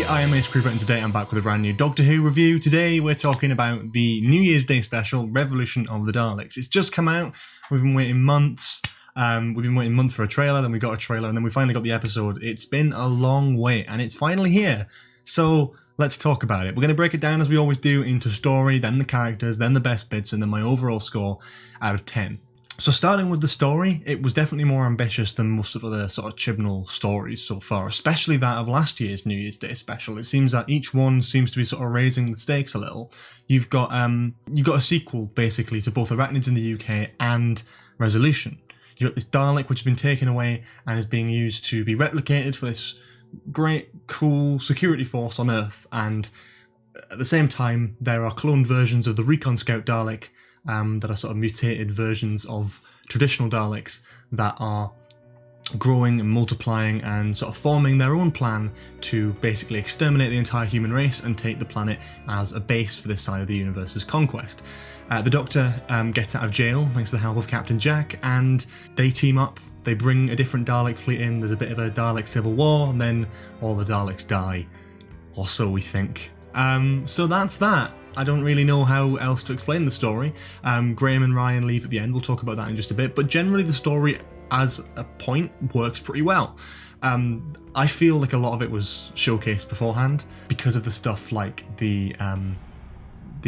I am Ace Creeper and today I'm back with a brand new Doctor Who review. Today we're talking about the New Year's Day special, Revolution of the Daleks. It's just come out, we've been waiting months, we've been waiting a month for a trailer, then we got a trailer and then we finally got the episode. It's been a long wait and it's finally here. So let's talk about it. We're going to break it down as we always do into story, then the characters, then the best bits and then my overall score out of 10. So starting with the story, it was definitely more ambitious than most of the sort of Chibnall stories so far, especially that of last year's New Year's Day special. It seems that each one seems to be sort of raising the stakes a little. You've got a sequel basically to both Arachnids in the UK and Resolution. You've got this Dalek which has been taken away and is being used to be replicated for this great, cool security force on Earth, and at the same time there are cloned versions of the Recon Scout Dalek that are sort of mutated versions of traditional Daleks that are growing and multiplying and sort of forming their own plan to basically exterminate the entire human race and take the planet as a base for this side of the universe's conquest. The Doctor gets out of jail thanks to the help of Captain Jack, and they team up. They bring a different Dalek fleet in, there's a bit of a Dalek civil war, and then all the Daleks die. Or so we think. So that's that. I don't really know how else to explain the story. Graham and Ryan leave at the end, we'll talk about that in just a bit, but generally the story as a point works pretty well. I feel like a lot of it was showcased beforehand because of the stuff like the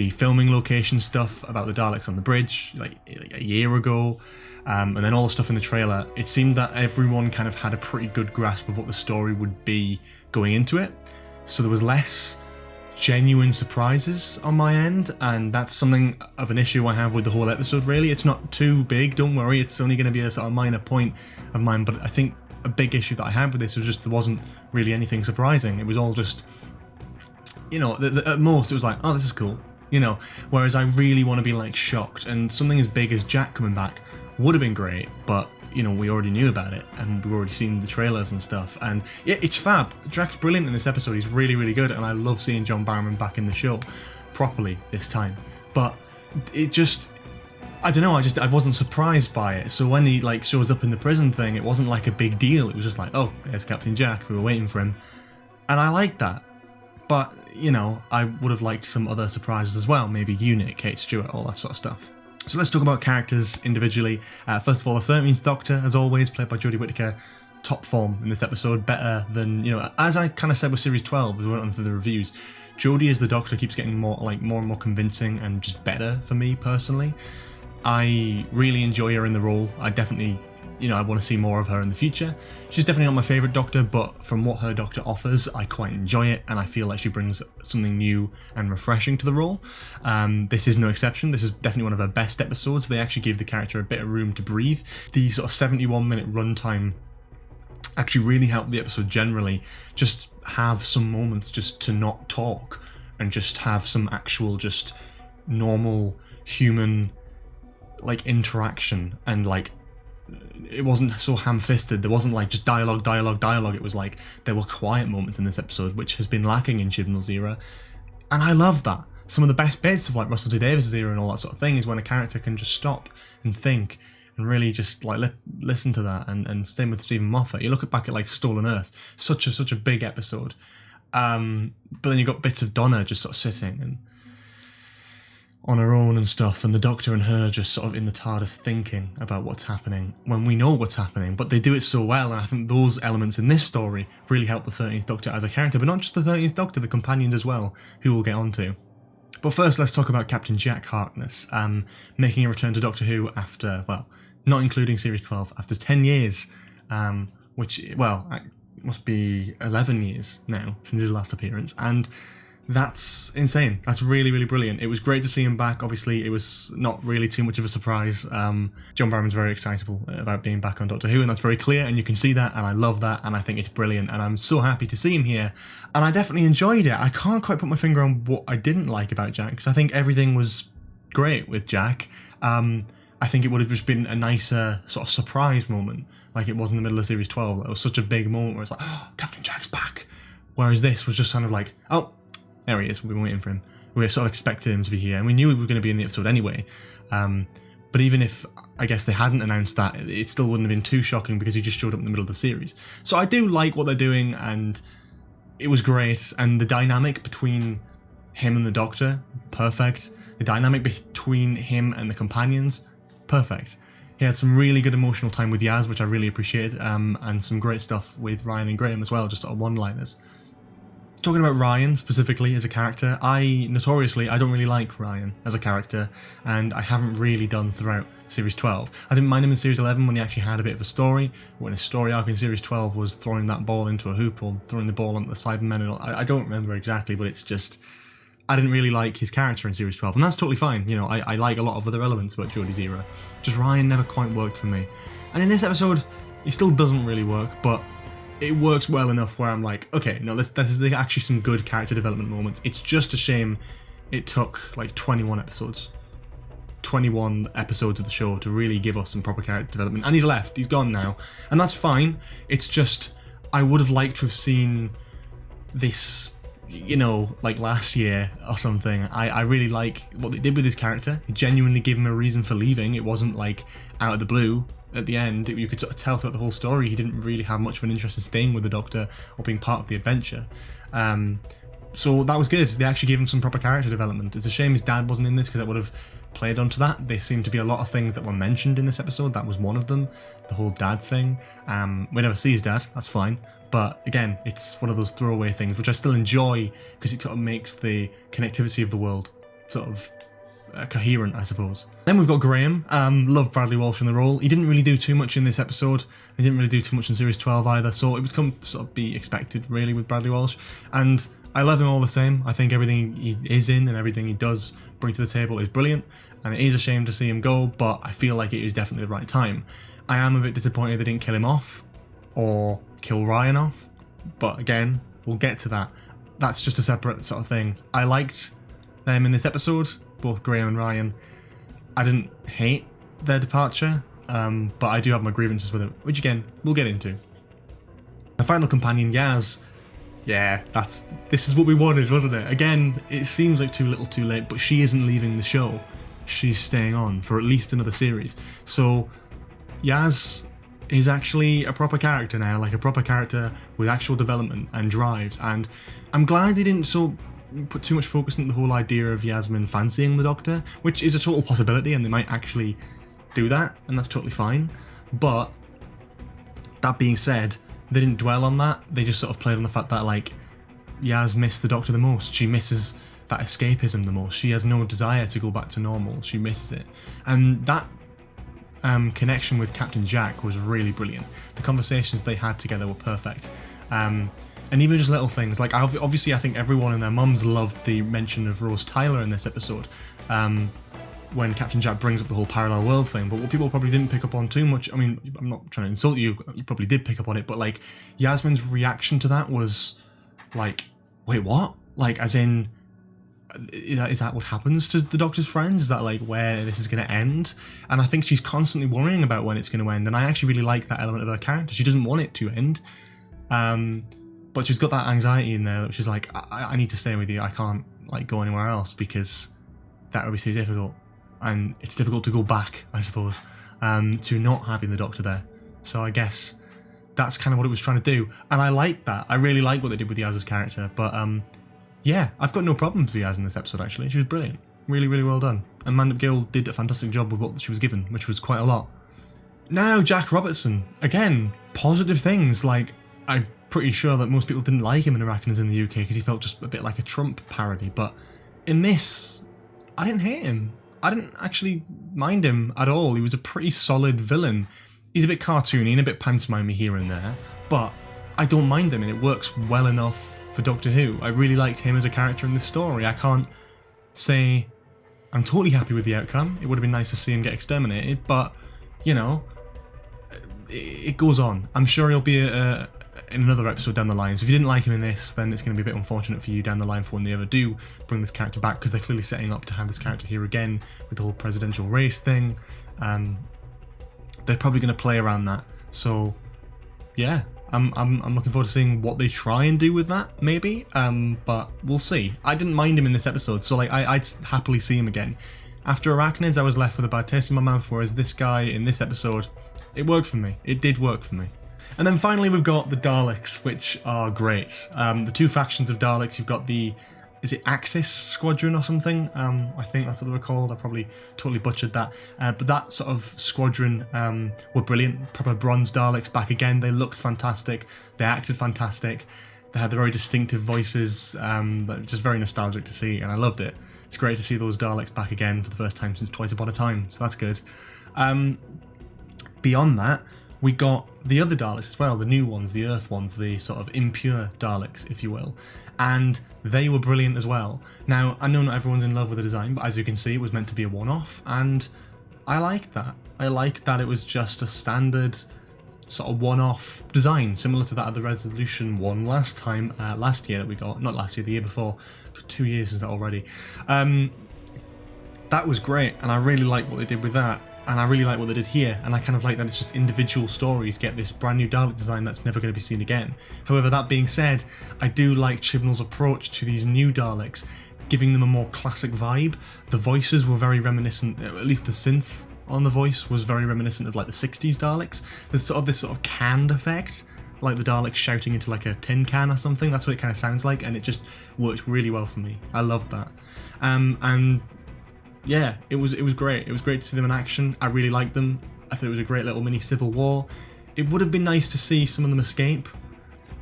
filming location stuff about the Daleks on the bridge like a year ago, and then all the stuff in the trailer. It seemed that everyone kind of had a pretty good grasp of what the story would be going into it, so there was less genuine surprises on my end, and that's something of an issue I have with the whole episode really. It's not too big, don't worry, it's only going to be a sort of minor point of mine, but I think a big issue that I had with this was just there wasn't really anything surprising. It was all just, you know, at most it was like, oh, this is cool, you know, whereas I really want to be like shocked, and something as big as Jack coming back would have been great, but you know, we already knew about it and we've already seen the trailers and stuff, and yeah, it's fab. Jack's brilliant in this episode, he's really, really good, and I love seeing John Barrowman back in the show properly this time. But it just, I don't know, I wasn't surprised by it. So when he like shows up in the prison thing, it wasn't like a big deal. It was just like, oh, there's Captain Jack, we were waiting for him, and I liked that. But you know, I would have liked some other surprises as well, maybe Unit, Kate Stewart, all that sort of stuff. So let's talk about characters individually. First of all, the 13th Doctor, as always, played by Jodie Whittaker, top form in this episode, better than, you know, as I kind of said with Series 12 as we went on through the reviews, Jodie as the Doctor keeps getting more and more convincing and just better for me personally. I really enjoy her in the role. I definitely, you know, I want to see more of her in the future. She's definitely not my favourite Doctor, but from what her Doctor offers, I quite enjoy it, and I feel like she brings something new and refreshing to the role. This is no exception. This is definitely one of her best episodes. They actually gave the character a bit of room to breathe. The sort of 71-minute runtime actually really helped the episode generally. Just have some moments just to not talk and just have some actual just normal human like interaction, and like it wasn't so ham-fisted. There wasn't like just dialogue. It was like there were quiet moments in this episode, which has been lacking in Chibnall's era, and I love that. Some of the best bits of like Russell T Davies' era and all that sort of thing is when a character can just stop and think and really just like listen to that. And same with Stephen Moffat. You look back at like Stolen Earth, such a big episode, but then you got bits of Donna just sort of sitting and on her own and stuff, and the Doctor and her just sort of in the TARDIS thinking about what's happening when we know what's happening, but they do it so well, and I think those elements in this story really help the 13th Doctor as a character, but not just the 13th Doctor, the companions as well, who we'll get onto. But first, let's talk about Captain Jack Harkness, making a return to Doctor Who after, well, not including Series 12, after 10 years, which, well, it must be 11 years now since his last appearance, and that's insane. That's really, really brilliant. It was great to see him back. Obviously, it was not really too much of a surprise. John Barrowman's very excitable about being back on Doctor Who, and that's very clear, and you can see that, and I love that, and I think it's brilliant, and I'm so happy to see him here, and I definitely enjoyed it. I can't quite put my finger on what I didn't like about Jack, because I think everything was great with Jack. I think it would have just been a nicer sort of surprise moment, like it was in the middle of Series 12. It was such a big moment where it's like, oh, Captain Jack's back. Whereas this was just kind of like, oh, there he is, we've been waiting for him. We sort of expected him to be here, and we knew he was going to be in the episode anyway. But even if, I guess, they hadn't announced that, it still wouldn't have been too shocking because he just showed up in the middle of the series. So I do like what they're doing, and it was great. And the dynamic between him and the Doctor, perfect. The dynamic between him and the companions, perfect. He had some really good emotional time with Yaz, which I really appreciated, and some great stuff with Ryan and Graham as well, just sort of one-liners. Talking about Ryan specifically as a character, I don't really like Ryan as a character, and I haven't really done throughout Series 12. I didn't mind him in Series 11 when he actually had a bit of a story, when his story arc in Series 12 was throwing that ball into a hoop or throwing the ball onto the Cybermen and all. I don't remember exactly, but it's just, I didn't really like his character in Series 12, and that's totally fine. You know, I like a lot of other elements about Jodie's era. Just Ryan never quite worked for me. And in this episode, he still doesn't really work, but it works well enough where I'm like, okay, no, this is actually some good character development moments. It's just a shame it took like 21 episodes of the show to really give us some proper character development. And he's left, he's gone now, and that's fine. It's just, I would have liked to have seen this, you know, like last year or something. I really like what they did with his character. It genuinely gave him a reason for leaving. It wasn't like out of the blue. At the end, you could sort of tell throughout the whole story he didn't really have much of an interest in staying with the Doctor or being part of the adventure. So that was good. They actually gave him some proper character development. It's a shame his dad wasn't in this because it would have played onto that. There seemed to be a lot of things that were mentioned in this episode. That was one of them, the whole dad thing. We never see his dad, that's fine. But again, it's one of those throwaway things, which I still enjoy because it sort of makes the connectivity of the world sort of coherent, I suppose. Then we've got Graham. Love Bradley Walsh in the role. He didn't really do too much in this episode. He didn't really do too much in Series 12 either, so it was come to sort of be expected, really, with Bradley Walsh. And I love him all the same. I think everything he is in and everything he does bring to the table is brilliant, and it is a shame to see him go, but I feel like it is definitely the right time. I am a bit disappointed they didn't kill him off, or kill Ryan off, but again, we'll get to that. That's just a separate sort of thing. I liked them in this episode, both Graham and Ryan. I didn't hate their departure, but I do have my grievances with it, which again, we'll get into. The final companion, Yaz. Yeah, this is what we wanted, wasn't it? Again, it seems like too little too late, but she isn't leaving the show. She's staying on for at least another series. So Yaz is actually a proper character now, like a proper character with actual development and drives, and I'm glad they didn't put too much focus into the whole idea of Yasmin fancying the Doctor, which is a total possibility, and they might actually do that, and that's totally fine. But that being said, they didn't dwell on that. They just sort of played on the fact that, like, Yaz missed the Doctor the most. She misses that escapism the most. She has no desire to go back to normal. She misses it. And that connection with Captain Jack was really brilliant. The conversations they had together were perfect. And even just little things, like obviously I think everyone and their mums loved the mention of Rose Tyler in this episode, when Captain Jack brings up the whole parallel world thing. But what people probably didn't pick up on too much, I mean, I'm not trying to insult you, you probably did pick up on it, but like Yasmin's reaction to that was like, wait, what? Like, as in, is that what happens to the Doctor's friends? Is that like where this is going to end? And I think she's constantly worrying about when it's going to end, and I actually really like that element of her character. She doesn't want it to end. But she's got that anxiety in there, which is like, I need to stay with you. I can't like go anywhere else because that would be too difficult. And it's difficult to go back, I suppose, to not having the Doctor there. So I guess that's kind of what it was trying to do. And I like that. I really like what they did with Yaz's character. But yeah, I've got no problems with Yaz in this episode, actually. She was brilliant. Really, really well done. And Mandip Gill did a fantastic job with what she was given, which was quite a lot. Now, Jack Robertson. Again, positive things. Like, I'm pretty sure that most people didn't like him in Arachnids in the UK because he felt just a bit like a Trump parody. But in this, I didn't hate him. I didn't actually mind him at all. He was a pretty solid villain. He's a bit cartoony and a bit pantomimey here and there, but I don't mind him, and it works well enough for Doctor Who. I really liked him as a character in this story. I can't say I'm totally happy with the outcome. It would have been nice to see him get exterminated, but, you know, it goes on. I'm sure he'll be in another episode down the line, so if you didn't like him in this, then it's going to be a bit unfortunate for you down the line for when they ever do bring this character back, because they're clearly setting up to have this character here again with the whole presidential race thing. They're probably going to play around that, so yeah, I'm looking forward to seeing what they try and do with that, maybe. But we'll see. I didn't mind him in this episode, so like I'd happily see him again. After Arachnids, I was left with a bad taste in my mouth, whereas this guy in this episode, it worked for me. It did work for me. And then finally we've got the Daleks, which are great. The two factions of Daleks, you've got the, is it Axis Squadron or something? I think that's what they were called. I probably totally butchered that. But that sort of squadron were brilliant. Proper bronze Daleks back again. They looked fantastic. They acted fantastic. They had the very distinctive voices, just very nostalgic to see, and I loved it. It's great to see those Daleks back again for the first time since Twice Upon a Time, so that's good. Beyond that, we got the other Daleks as well, the new ones, the Earth ones, the sort of impure Daleks, if you will. And they were brilliant as well. Now, I know not everyone's in love with the design, but as you can see, it was meant to be a one-off, and I liked that. I liked that it was just a standard sort of one-off design, similar to that of the Resolution one last year that we got. Not last year, the year before. 2 years since that already. That was great, and I really like what they did with that. And I really like what they did here, and I kind of like that it's just individual stories get this brand new Dalek design that's never going to be seen again. However, that being said, I do like Chibnall's approach to these new Daleks, giving them a more classic vibe. The voices were very reminiscent, at least the synth on the voice was very reminiscent of like the 60s Daleks. There's sort of this sort of canned effect, like the Daleks shouting into like a tin can or something. That's what it kind of sounds like, and it just works really well for me. I loved that. And yeah, it was great. It was great to see them in action. I really liked them. I thought it was a great little mini civil war. It would have been nice to see some of them escape,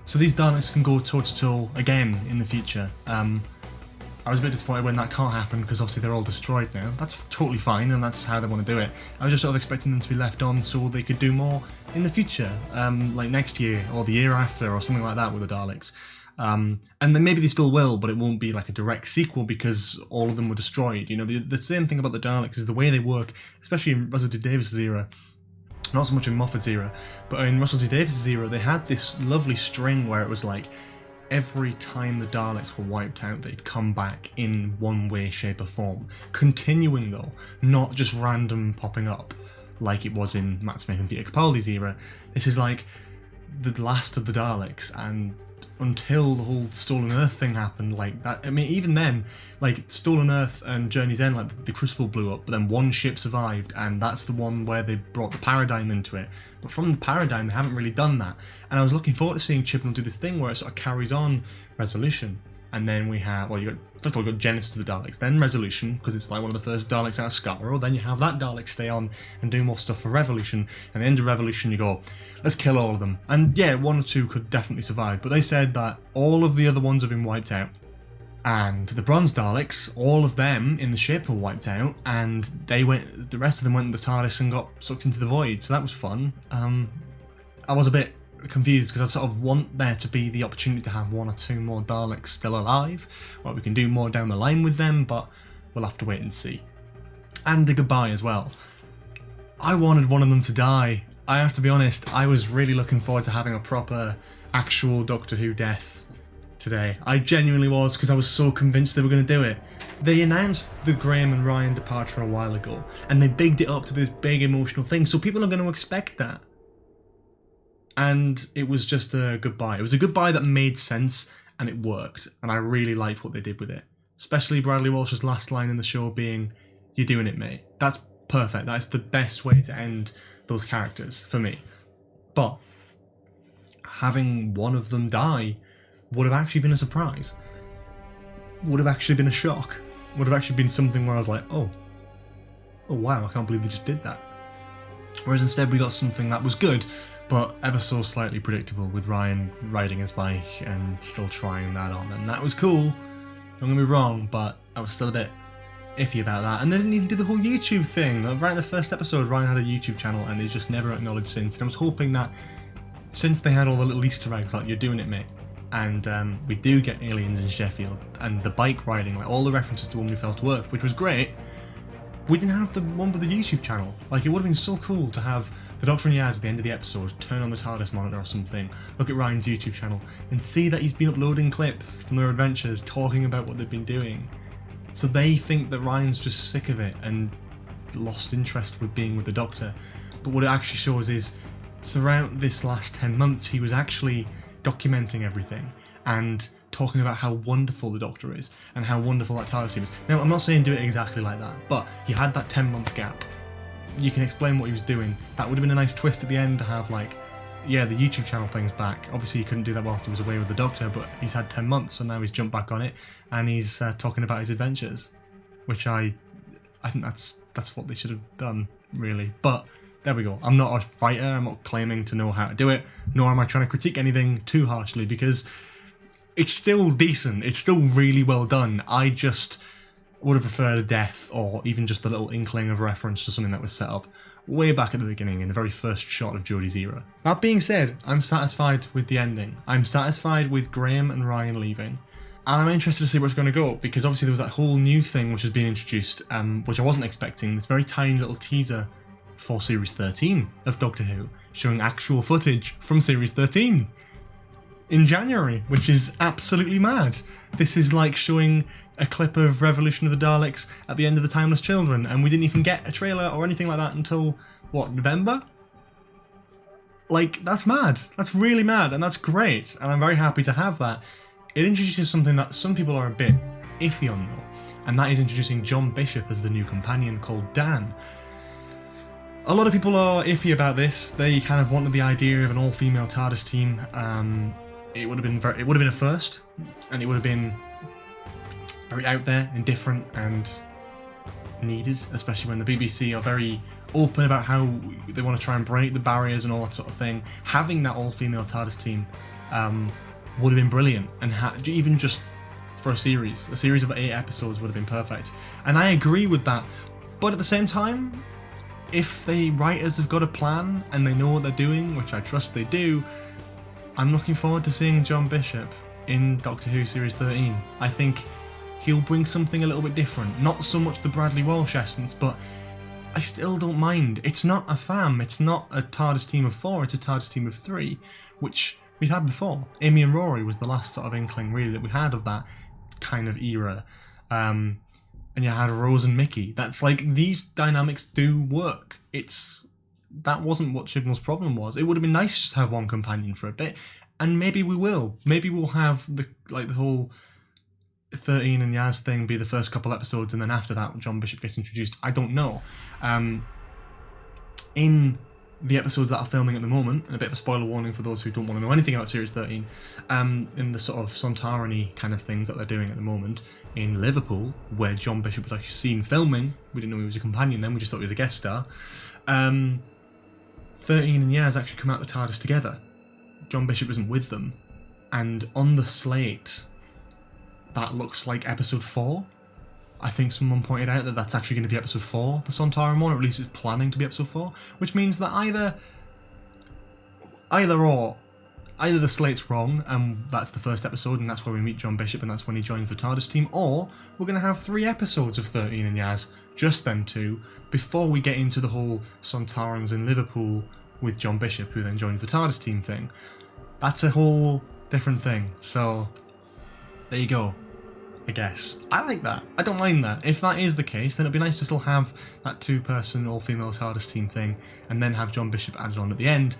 so these Daleks can go toe-to-toe again in the future. I was a bit disappointed when that can't happen, because obviously they're all destroyed now. That's totally fine, and that's how they want to do it. I was just sort of expecting them to be left on so they could do more in the future, like next year or the year after or something like that with the Daleks. And then maybe they still will, but it won't be like a direct sequel because all of them were destroyed. You know, the same thing about the Daleks is the way they work, especially in Russell T Davies' era. Not so much in Moffat's era, but in Russell T Davies' era, they had this lovely string where it was like, every time the Daleks were wiped out, they'd come back in one way, shape or form. Continuing though, not just random popping up like it was in Matt Smith and Peter Capaldi's era. This is like the last of the Daleks, and until the whole Stolen Earth thing happened, like that, I mean, even then, like Stolen Earth and Journey's End, like the Crucible blew up, but then one ship survived, and that's the one where they brought the Paradigm into it. But from the Paradigm, they haven't really done that. And I was looking forward to seeing Chibnall do this thing where it sort of carries on Resolution, and then we have, well, first of all, you got Genesis of the Daleks, then Resolution, because it's like one of the first Daleks out of Skaro, then you have that Dalek stay on and do more stuff for Revolution, and at the end of Revolution you go, let's kill all of them. And yeah, one or two could definitely survive, but they said that all of the other ones have been wiped out, and the Bronze Daleks, all of them in the ship were wiped out, and the rest of them went in the TARDIS and got sucked into the void, so that was fun. I was a bit confused because I sort of want there to be the opportunity to have one or two more Daleks still alive, or we can do more down the line with them, but we'll have to wait and see. And the goodbye as well. I wanted one of them to die. I have to be honest, I was really looking forward to having a proper, actual Doctor Who death today. I genuinely was, because I was so convinced they were going to do it. They announced the Graham and Ryan departure a while ago, and they bigged it up to this big emotional thing, so people are going to expect that. And it was just a goodbye. It was a goodbye that made sense, and it worked, and I really liked what they did with it. Especially Bradley Walsh's last line in the show being, "You're doing it, mate." That's perfect. That's the best way to end those characters, for me. But having one of them die would have actually been a surprise. Would have actually been a shock. Would have actually been something where I was like, oh wow, I can't believe they just did that. Whereas instead we got something that was good, but ever so slightly predictable, with Ryan riding his bike and still trying that on, and that was cool, don't get me wrong, but I was still a bit iffy about that. And they didn't even do the whole YouTube thing. Right in the first episode, Ryan had a YouTube channel and he's just never acknowledged since, and I was hoping that since they had all the little Easter eggs like "You're doing it, mate," and we do get aliens in Sheffield, and the bike riding, like all the references to When We Fell to Earth, which was great, we didn't have the one with the YouTube channel. Like, it would have been so cool to have the Doctor and Yaz at the end of the episode turn on the TARDIS monitor or something, look at Ryan's YouTube channel, and see that he's been uploading clips from their adventures talking about what they've been doing. So they think that Ryan's just sick of it and lost interest with being with the Doctor. But what it actually shows is throughout this last 10 months, he was actually documenting everything and talking about how wonderful the Doctor is and how wonderful that TARDIS team is. Now, I'm not saying do it exactly like that, but he had that 10-month gap. You can explain what he was doing. That would have been a nice twist at the end to have, like, yeah, the YouTube channel thing's back. Obviously, he couldn't do that whilst he was away with the Doctor, but he's had 10 months, so now he's jumped back on it, and he's talking about his adventures, which I think that's what they should have done, really. But there we go. I'm not a writer. I'm not claiming to know how to do it, nor am I trying to critique anything too harshly, because it's still decent. It's still really well done. I just would have preferred a death or even just a little inkling of reference to something that was set up way back at the beginning in the very first shot of Jodie's era. That being said, I'm satisfied with the ending. I'm satisfied with Graham and Ryan leaving. And I'm interested to see where it's going to go, because obviously there was that whole new thing which has been introduced, which I wasn't expecting, this very tiny little teaser for Series 13 of Doctor Who, showing actual footage from Series 13 in January, which is absolutely mad. This is like showing a clip of Revolution of the Daleks at the end of The Timeless Children, and we didn't even get a trailer or anything like that until, what, November? Like, that's mad. That's really mad, and that's great, and I'm very happy to have that. It introduces something that some people are a bit iffy on, though, and that is introducing John Bishop as the new companion called Dan. A lot of people are iffy about this. They kind of wanted the idea of an all-female TARDIS team. It would have been a first, and it would have been very out there and different and needed, especially when the BBC are very open about how they want to try and break the barriers and all that sort of thing. Having that all-female TARDIS team would have been brilliant, and even just for a series of 8 episodes would have been perfect. And I agree with that, but at the same time, if the writers have got a plan and they know what they're doing, which I trust they do, I'm looking forward to seeing John Bishop in Doctor Who Series 13. I think he'll bring something a little bit different. Not so much the Bradley Walsh essence, but I still don't mind. It's not a fam, it's not a TARDIS team of 4, it's a TARDIS team of 3, which we've had before. Amy and Rory was the last sort of inkling, really, that we had of that kind of era. And you had Rose and Mickey. That's like, these dynamics do work. That wasn't what Chibnall's problem was. It would have been nice just to have one companion for a bit, and maybe we will. Maybe we'll have the whole 13 and Yaz thing be the first couple episodes, and then after that John Bishop gets introduced. I don't know. In the episodes that are filming at the moment, and a bit of a spoiler warning for those who don't want to know anything about Series 13, in the sort of Sontaran-y kind of things that they're doing at the moment in Liverpool, where John Bishop was actually seen filming. We didn't know he was a companion then, we just thought he was a guest star. 13 and Yaz actually come out the TARDIS together. John Bishop isn't with them, and on the slate that looks like episode 4. I think someone pointed out that that's actually going to be episode 4, the Sontaran one, or at least it's planning to be episode 4, which means that either the slate's wrong and that's the first episode and that's where we meet John Bishop and that's when he joins the TARDIS team, or we're going to have 3 episodes of 13 and Yaz, just them 2, before we get into the whole Sontarans in Liverpool with John Bishop, who then joins the TARDIS team thing. That's a whole different thing, so there you go. I guess. I like that. I don't mind that. If that is the case, then it'd be nice to still have that 2-person all-female TARDIS team thing, and then have John Bishop added on at the end,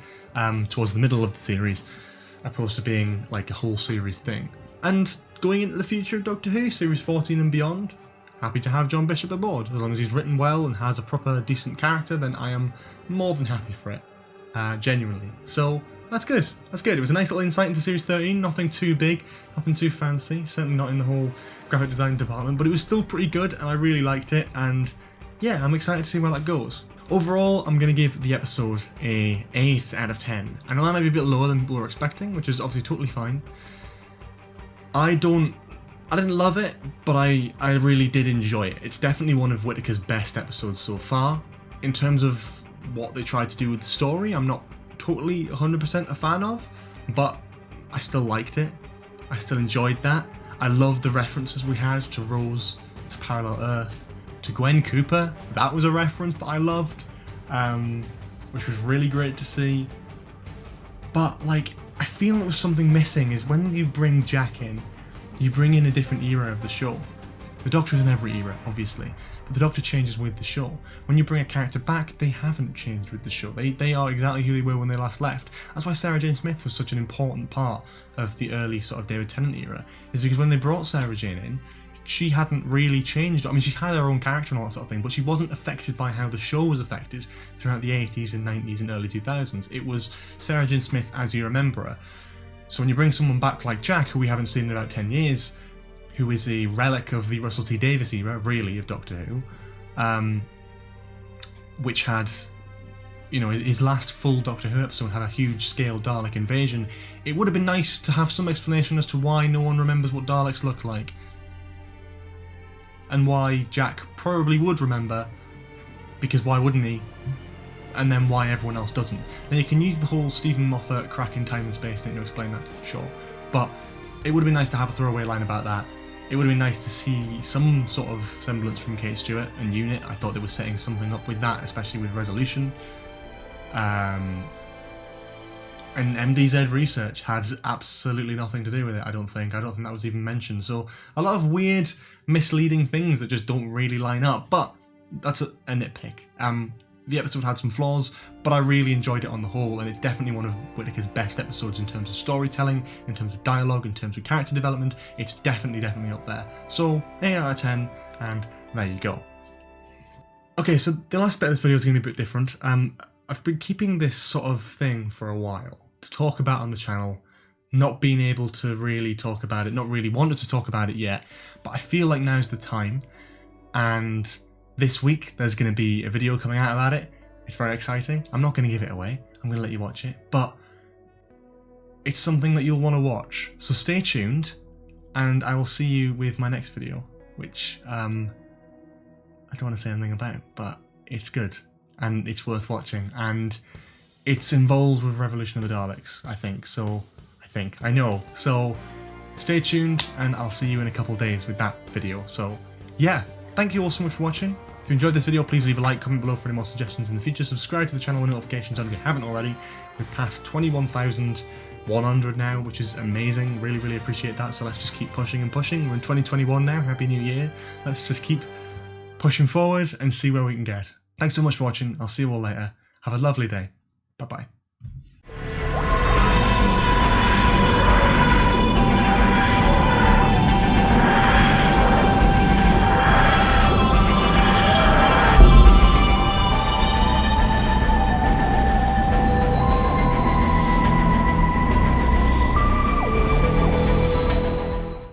towards the middle of the series, opposed to being like a whole series thing. And going into the future of Doctor Who, Series 14 and beyond, happy to have John Bishop aboard. As long as he's written well and has a proper, decent character, then I am more than happy for it. Genuinely. So, that's good. That's good. It was a nice little insight into Series 13. Nothing too big, nothing too fancy. Certainly not in the whole graphic design department, but it was still pretty good and I really liked it. And yeah, I'm excited to see where that goes. Overall, I'm going to give the episode a 8 out of 10. I know that might be a bit lower than people were expecting, which is obviously totally fine. I didn't love it, but I really did enjoy it. It's definitely one of Whittaker's best episodes so far. In terms of what they tried to do with the story, I'm not totally 100% a fan of, but I still liked it. I still enjoyed that. I loved the references we had to Rose, to Parallel Earth, to Gwen Cooper. That was a reference that I loved, which was really great to see. But like, I feel there was something missing, is when you bring Jack in, you bring in a different era of the show. The Doctor is in every era, obviously, but the Doctor changes with the show. When you bring a character back, they haven't changed with the show. They are exactly who they were when they last left. That's why Sarah Jane Smith was such an important part of the early sort of David Tennant era, is because when they brought Sarah Jane in, she hadn't really changed. I mean, she had her own character and all that sort of thing, but she wasn't affected by how the show was affected throughout the 80s and 90s and early 2000s. It was Sarah Jane Smith as you remember her. So when you bring someone back like Jack, who we haven't seen in about 10 years, who is a relic of the Russell T Davies era, really, of Doctor Who, which had, you know, his last full Doctor Who episode had a huge-scale Dalek invasion, it would have been nice to have some explanation as to why no one remembers what Daleks look like. And why Jack probably would remember, because why wouldn't he? And then why everyone else doesn't. Now you can use the whole Stephen Moffat crack in time and space thing to explain that, sure. But it would have been nice to have a throwaway line about that. It would have been nice to see some sort of semblance from Kate Stewart and Unit. I thought they were setting something up with that, especially with Resolution. And MDZ research had absolutely nothing to do with it, I don't think that was even mentioned. So a lot of weird, misleading things that just don't really line up, but that's a nitpick. The episode had some flaws, but I really enjoyed it on the whole, and it's definitely one of Whittaker's best episodes in terms of storytelling, in terms of dialogue, in terms of character development. It's definitely up there. So 8 out of 10, and there you go. Okay, so the last bit of this video is going to be a bit different. I've been keeping this sort of thing for a while to talk about on the channel, not being able to really talk about it, not really wanted to talk about it yet, but I feel like now's the time, and this week there's going to be a video coming out about it. It's very exciting. I'm not going to give it away, I'm going to let you watch it, but it's something that you'll want to watch, so stay tuned, and I will see you with my next video, which I don't want to say anything about, but it's good, and it's worth watching, and it's involved with Revolution of the Daleks, I know, so stay tuned, and I'll see you in a couple days with that video. So yeah, thank you all so much for watching. If you enjoyed this video, please leave a like, comment below for any more suggestions in the future, subscribe to the channel with notifications on if you haven't already. We're past 21,100 now, which is amazing, really appreciate that, so let's just keep pushing and pushing. We're in 2021 now, happy new year, let's just keep pushing forward and see where we can get. Thanks so much for watching, I'll see you all later, have a lovely day, bye bye.